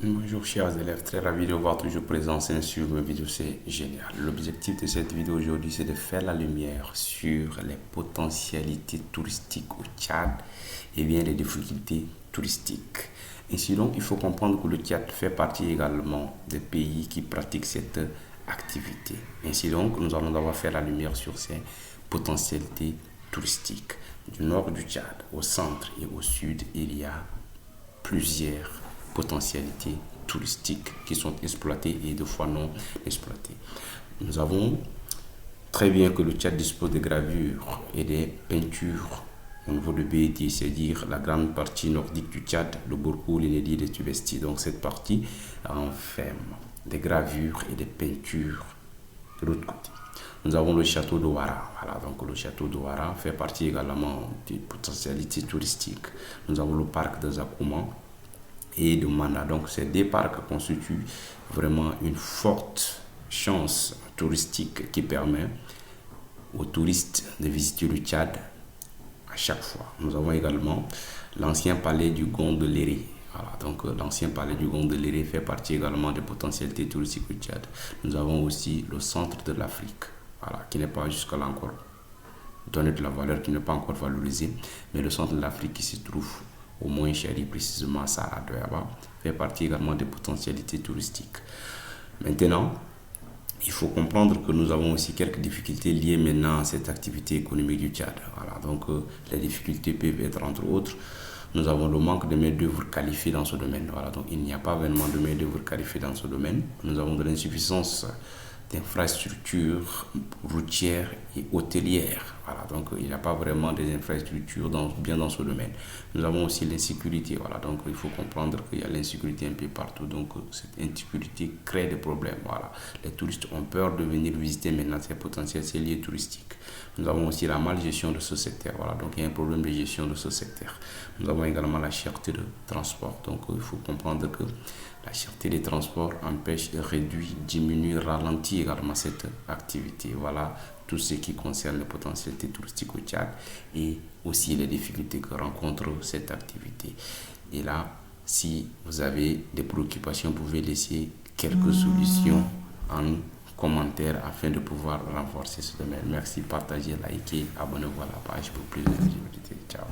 Bonjour chers élèves, très ravi de voir toujours présent sur mes vidéos, c'est génial. L'objectif de cette vidéo aujourd'hui, c'est de faire la lumière sur les potentialités touristiques au Tchad et bien les difficultés touristiques. Ainsi donc, il faut comprendre que le Tchad fait partie également des pays qui pratiquent cette activité. Ainsi donc, nous allons d'abord faire la lumière sur ces potentialités touristiques. Du nord du Tchad, au centre et au sud, il y a plusieurs potentialités touristiques qui sont exploitées et deux fois non exploitées. Nous avons très bien que le Tchad dispose de gravures et des peintures au niveau de BET, c'est-à-dire la grande partie nordique du Tchad, le Bourkou, l'Inédit, les Tibesti. Donc cette partie renferme des gravures et des peintures de l'autre côté. Nous avons le château de Ouara. Voilà, donc le château de Ouara fait partie également des potentialités touristiques. Nous avons le parc de Zakouma et de Mana. Donc ces deux parcs constituent vraiment une forte chance touristique qui permet aux touristes de visiter le Tchad à chaque fois. Nous avons également l'ancien palais du Gondeléré. Voilà, donc l'ancien palais du Gondeléré fait partie également des potentialités touristiques du Tchad. Nous avons aussi le centre de l'Afrique, voilà, qui n'est pas jusque-là encore donné de la valeur, qui n'est pas encore valorisé, mais le centre de l'Afrique qui se trouve au moins chéri, précisément à Sarah de Yaba, fait partie également des potentialités touristiques. Maintenant, il faut comprendre que nous avons aussi quelques difficultés liées maintenant à cette activité économique du Tchad. Voilà, donc les difficultés peuvent être entre autres, nous avons le manque de main-d'œuvre qualifiée dans ce domaine. Voilà, donc il n'y a pas vraiment de main-d'œuvre qualifiée dans ce domaine. Nous avons de l'insuffisance d'infrastructures routières et hôtelières. Voilà, donc il n'y a pas vraiment des infrastructures bien dans ce domaine. Nous avons aussi l'insécurité. Voilà, donc il faut comprendre qu'il y a l'insécurité un peu partout. Donc cette insécurité crée des problèmes. Voilà, les touristes ont peur de venir visiter maintenant ces potentiels lieux touristiques. Nous avons aussi la malgestion de ce secteur. Voilà, donc il y a un problème de gestion de ce secteur. Nous avons également la cherté de transport. Donc il faut comprendre que la cherté des transports empêche, réduit, diminue, ralentit également cette activité. Voilà tout ce qui concerne les potentialités touristiques au Tchad et aussi les difficultés que rencontre cette activité. Et là, si vous avez des préoccupations, vous pouvez laisser quelques solutions en commentaire afin de pouvoir renforcer ce domaine. Merci, partagez, likez, abonnez-vous à la page pour plus de visibilité. Ciao.